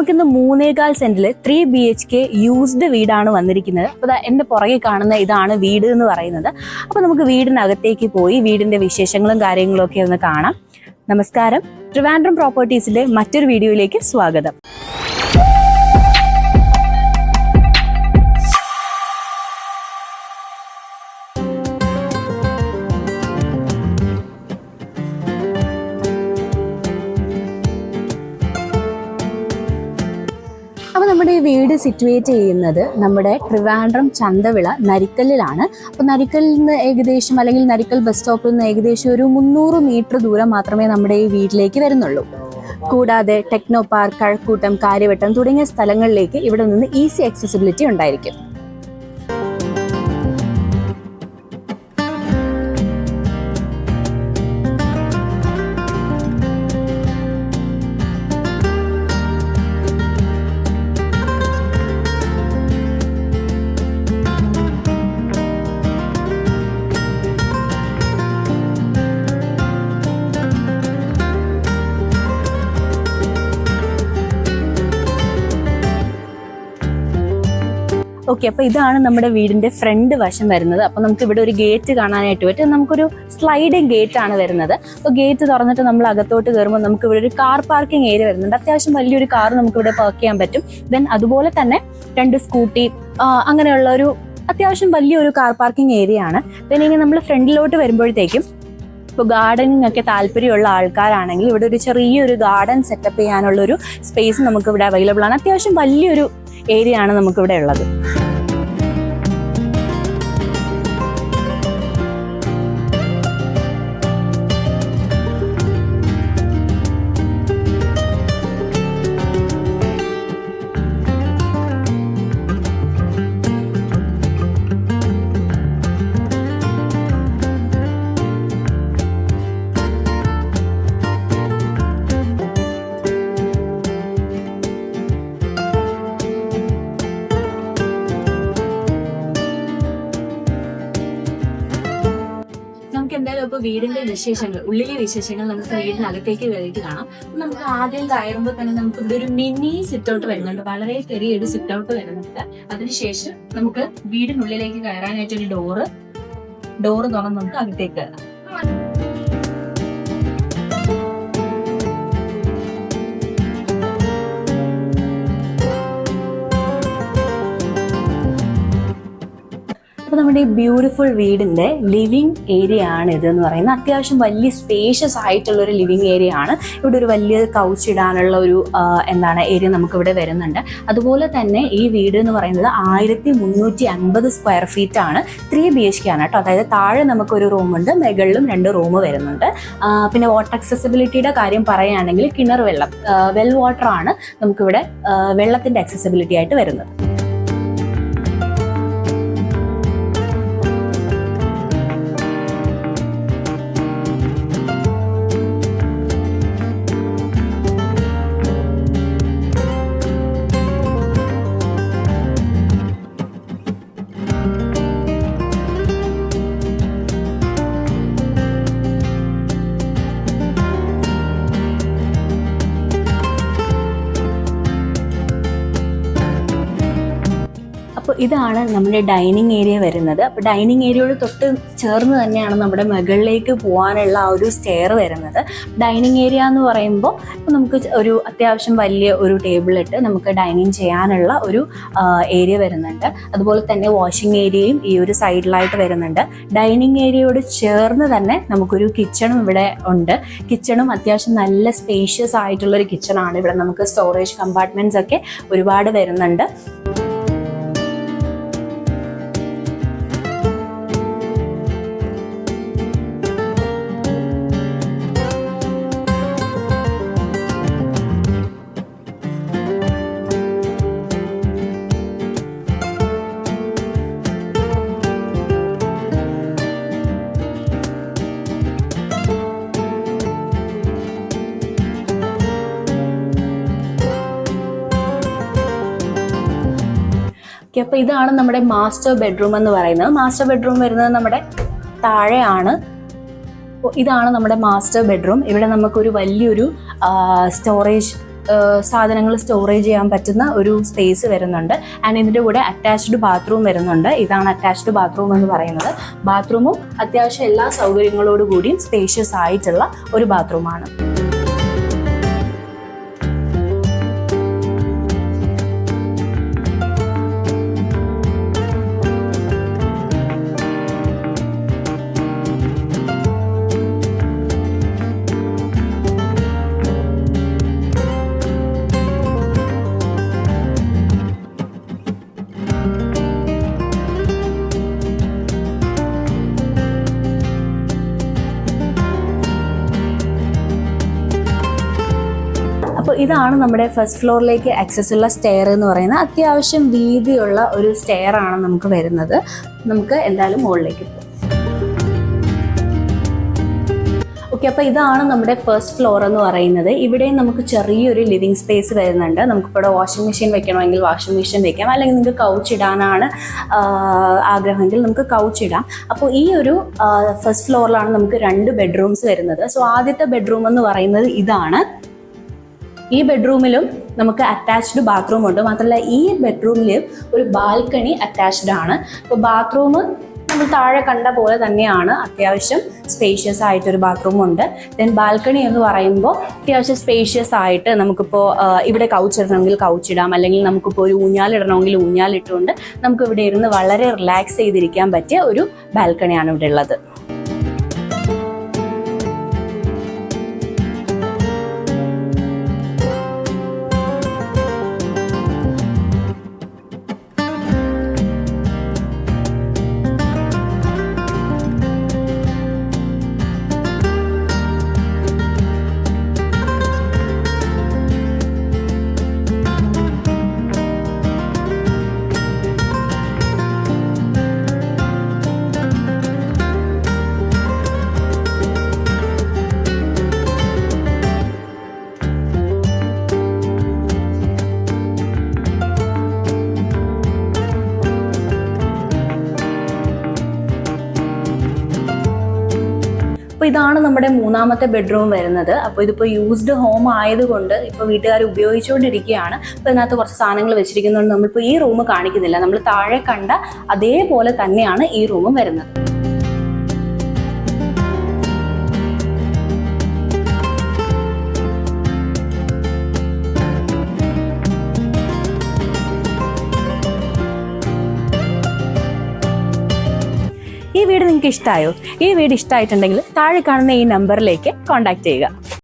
നമുക്കിന്ന് 3.25 സെന്റിൽ 3 BHK used വീടാണ് വന്നിരിക്കുന്നത്. അപ്പോൾ എന്റെ പുറകെ കാണുന്ന ഇതാണ് വീട് എന്ന് പറയുന്നത്. അപ്പോൾ നമുക്ക് വീടിനകത്തേക്ക് പോയി വീടിന്റെ വിശേഷങ്ങളും കാര്യങ്ങളും ഒക്കെ ഒന്ന് കാണാം. നമസ്കാരം, ട്രിവാൻഡ്രം പ്രോപ്പർട്ടീസിലെ മറ്റൊരു വീഡിയോയിലേക്ക് സ്വാഗതം. അപ്പോൾ നമ്മുടെ ഈ വീട് സിറ്റുവേറ്റ് ചെയ്യുന്നത് നമ്മുടെ ട്രിവാൻഡ്രം ചന്തവിള നരിക്കല്ലിലാണ്. അപ്പോൾ നരിക്കലിൽ നിന്ന് ഏകദേശം, അല്ലെങ്കിൽ നരിക്കൽ ബസ് സ്റ്റോപ്പിൽ നിന്ന് ഏകദേശം ഒരു 300 മീറ്റർ ദൂരം മാത്രമേ നമ്മുടെ ഈ വീട്ടിലേക്ക് വരുന്നുള്ളൂ. കൂടാതെ ടെക്നോ പാർക്ക്, കഴക്കൂട്ടം, കാര്യവട്ടം തുടങ്ങിയ സ്ഥലങ്ങളിലേക്ക് ഇവിടെ നിന്ന് ഈസി ആക്സസിബിലിറ്റി ഉണ്ടായിരിക്കും. ഓക്കെ, അപ്പോൾ ഇതാണ് നമ്മുടെ വീടിന്റെ ഫ്രണ്ട് വശം വരുന്നത്. അപ്പോൾ നമുക്ക് ഇവിടെ ഒരു ഗേറ്റ് കാണാനായിട്ട് പറ്റും. നമുക്കൊരു സ്ലൈഡിങ് ഗേറ്റ് ആണ് വരുന്നത്. അപ്പോൾ ഗേറ്റ് തുറന്നിട്ട് നമ്മൾ അകത്തോട്ട് കയറുമ്പോൾ നമുക്ക് ഇവിടെ ഒരു കാർ പാർക്കിംഗ് ഏരിയ വരുന്നുണ്ട്. അത്യാവശ്യം വലിയൊരു കാർ നമുക്ക് ഇവിടെ പാർക്ക് ചെയ്യാൻ പറ്റും. ദെൻ അതുപോലെ തന്നെ 2 സ്കൂട്ടി, അങ്ങനെയുള്ള ഒരു അത്യാവശ്യം വലിയൊരു കാർ പാർക്കിംഗ് ഏരിയ ആണ്. ദെൻ ഇനി നമ്മൾ ഫ്രണ്ടിലോട്ട് വരുമ്പോഴത്തേക്കും, ഇപ്പോൾ ഗാർഡനിങ് ഒക്കെ താല്പര്യമുള്ള ആൾക്കാരാണെങ്കിൽ ഇവിടെ ഒരു ചെറിയൊരു ഗാർഡൻ സെറ്റപ്പ് ചെയ്യാനുള്ള ഒരു സ്പേസ് നമുക്ക് ഇവിടെ അവൈലബിൾ ആണ്. അത്യാവശ്യം വലിയൊരു ഏരിയ ആണ് നമുക്കിവിടെ ഉള്ളത്. എന്തായാലും ഇപ്പൊ വീടിന്റെ വിശേഷങ്ങൾ, ഉള്ളിലെ വിശേഷങ്ങൾ നമുക്ക് വീടിനകത്തേക്ക് കയറിയിട്ട് കാണാം. നമുക്ക് ആദ്യം കയറുമ്പോൾ തന്നെ നമുക്ക് ഇവിടെ ഒരു മിനി സിറ്റ് ഔട്ട് വരുന്നുണ്ട്. വളരെ ചെറിയൊരു സിറ്റ് ഔട്ട് വരുന്നുണ്ട്. അതിനുശേഷം നമുക്ക് വീടിനുള്ളിലേക്ക് കയറാനായിട്ടൊരു ഡോറ് തുറന്ന് നമുക്ക് അകത്തേക്ക് കയറാം. അപ്പോൾ നമ്മുടെ ഈ ബ്യൂട്ടിഫുൾ വീടിന്റെ ലിവിങ് ഏരിയ ആണ് ഇതെന്ന് പറയുന്നത്. അത്യാവശ്യം വലിയ സ്പേഷ്യസ് ആയിട്ടുള്ള ഒരു ലിവിങ് ഏരിയ ആണ്. ഇവിടെ ഒരു വലിയ കൗച്ച് ഇടാനുള്ള ഒരു ഏരിയ നമുക്കിവിടെ വരുന്നുണ്ട്. അതുപോലെ തന്നെ ഈ വീട് എന്ന് പറയുന്നത് 1350 സ്ക്വയർ ഫീറ്റ് ആണ്. 3 BHK ആണ് കേട്ടോ. അതായത് താഴെ നമുക്കൊരു റൂമുണ്ട്, മുകളിലും 2 റൂം വരുന്നുണ്ട്. പിന്നെ വാട്ടർ അക്സസിബിലിറ്റിയുടെ കാര്യം പറയുകയാണെങ്കിൽ കിണർ വെള്ളം, വെൽ വാട്ടർ ആണ് നമുക്കിവിടെ വെള്ളത്തിന്റെ അക്സസിബിലിറ്റി ആയിട്ട് വരുന്നത്. അപ്പോൾ ഇതാണ് നമ്മുടെ ഡൈനിങ് ഏരിയ വരുന്നത്. അപ്പോൾ ഡൈനിങ് ഏരിയയോട് തൊട്ട് ചേർന്ന് തന്നെയാണ് നമ്മുടെ മുകളിലേക്ക് പോകാനുള്ള ആ ഒരു സ്റ്റെയർ വരുന്നത്. ഡൈനിങ് ഏരിയ എന്ന് പറയുമ്പോൾ നമുക്ക് ഒരു അത്യാവശ്യം വലിയ ഒരു ടേബിൾ ഇട്ട് നമുക്ക് ഡൈനിങ് ചെയ്യാനുള്ള ഒരു ഏരിയ വരുന്നുണ്ട്. അതുപോലെ തന്നെ വാഷിംഗ് ഏരിയയും ഈ ഒരു സൈഡിലായിട്ട് വരുന്നുണ്ട്. ഡൈനിങ് ഏരിയയോട് ചേർന്ന് തന്നെ നമുക്കൊരു കിച്ചണും ഇവിടെ ഉണ്ട്. കിച്ചണും അത്യാവശ്യം നല്ല സ്പേഷ്യസ് ആയിട്ടുള്ളൊരു കിച്ചണാണ്. ഇവിടെ നമുക്ക് സ്റ്റോറേജ് കമ്പാർട്ട്മെന്റ്സ് ഒക്കെ ഒരുപാട് വരുന്നുണ്ട്. അപ്പോൾ ഇതാണ് നമ്മുടെ മാസ്റ്റർ ബെഡ്റൂം എന്ന് പറയുന്നത്. മാസ്റ്റർ ബെഡ്റൂം വരുന്നത് നമ്മുടെ താഴെയാണ്. ഇതാണ് നമ്മുടെ മാസ്റ്റർ ബെഡ്റൂം. ഇവിടെ നമുക്കൊരു വലിയൊരു സ്റ്റോറേജ് സാധനങ്ങൾ സ്റ്റോറേജ് ചെയ്യാൻ പറ്റുന്ന ഒരു സ്പേസ് വരുന്നുണ്ട്. ആൻഡ് ഇതിൻ്റെ കൂടെ അറ്റാച്ച്ഡ് ബാത്റൂം വരുന്നുണ്ട്. ഇതാണ് അറ്റാച്ച്ഡ് ബാത്റൂം എന്ന് പറയുന്നത്. ബാത്റൂമും അത്യാവശ്യം എല്ലാ സൗകര്യങ്ങളോടുകൂടിയും സ്പേഷ്യസ് ആയിട്ടുള്ള ഒരു ബാത്റൂമാണ്. അപ്പോൾ ഇതാണ് നമ്മുടെ ഫസ്റ്റ് ഫ്ലോറിലേക്ക് ആക്സസ് ഉള്ള സ്റ്റെയർ എന്ന് പറയുന്നത്. അത്യാവശ്യം വീതിയുള്ള ഒരു സ്റ്റെയർ ആണ് നമുക്ക് വരുന്നത്. നമുക്ക് എന്തായാലും മുകളിലേക്ക് പോകും. ഓക്കെ, അപ്പോൾ ഇതാണ് നമ്മുടെ ഫസ്റ്റ് ഫ്ലോർ എന്ന് പറയുന്നത്. ഇവിടെയും നമുക്ക് ചെറിയൊരു ലിവിങ് സ്പേസ് വരുന്നുണ്ട്. നമുക്കിപ്പോൾ ഇവിടെ വാഷിംഗ് മെഷീൻ വെക്കണമെങ്കിൽ വാഷിംഗ് മെഷീൻ വെക്കാം, അല്ലെങ്കിൽ നിങ്ങൾക്ക് കൗച്ച് ഇടാനാണ് ആഗ്രഹമെങ്കിൽ നമുക്ക് കൗച്ച് ഇടാം. അപ്പോൾ ഈ ഒരു ഫസ്റ്റ് ഫ്ലോറിലാണ് നമുക്ക് 2 ബെഡ്റൂംസ് വരുന്നത്. സോ ആദ്യത്തെ ബെഡ്റൂം എന്ന് പറയുന്നത് ഇതാണ്. ഈ ബെഡ്റൂമിലും നമുക്ക് അറ്റാച്ച്ഡ് ബാത്റൂം ഉണ്ട്. മാത്രമല്ല ഈ ബെഡ്റൂമിൽ ഒരു ബാൽക്കണി അറ്റാച്ച്ഡ് ആണ്. അപ്പോൾ ബാത്റൂം നമ്മൾ താഴെ കണ്ട പോലെ തന്നെയാണ്, അത്യാവശ്യം സ്പേഷ്യസ് ആയിട്ടൊരു ബാത്റൂം ഉണ്ട്. ദെൻ ബാൽക്കണി എന്ന് പറയുമ്പോൾ അത്യാവശ്യം സ്പേഷ്യസ് ആയിട്ട് നമുക്കിപ്പോൾ ഇവിടെ കൗച്ച് ഇടണമെങ്കിൽ കൗച്ച് ഇടാം, അല്ലെങ്കിൽ നമുക്കിപ്പോൾ ഒരു ഊഞ്ഞാലിടണമെങ്കിൽ ഊഞ്ഞാലിട്ടുകൊണ്ട് നമുക്ക് ഇവിടെ ഇരുന്ന് വളരെ റിലാക്സ് ചെയ്തിരിക്കാൻ പറ്റിയ ഒരു ബാൽക്കണിയാണ് ഇവിടെ ഉള്ളത്. അപ്പോൾ ഇതാണ് നമ്മുടെ 3ാമത്തെ ബെഡ്റൂം വരുന്നത്. അപ്പോൾ ഇതിപ്പോൾ യൂസ്ഡ് ഹോം ആയതുകൊണ്ട് ഇപ്പോൾ വീട്ടുകാർ ഉപയോഗിച്ചുകൊണ്ടിരിക്കുകയാണ്. അപ്പോൾ ഇതിനകത്ത് കുറച്ച് സാധനങ്ങൾ വെച്ചിരിക്കുന്നതുകൊണ്ട് നമ്മളിപ്പോൾ ഈ റൂം കാണിക്കുന്നില്ല. നമ്മൾ താഴെ കണ്ട അതേപോലെ തന്നെയാണ് ഈ റൂമും വരുന്നത്. ഈ വീട് നിങ്ങൾക്ക് ഇഷ്ടമായോ? ഈ വീട് ഇഷ്ടമായിട്ടുണ്ടെങ്കിൽ താഴെ കാണുന്ന ഈ നമ്പറിലേക്ക് കോൺടാക്ട് ചെയ്യുക.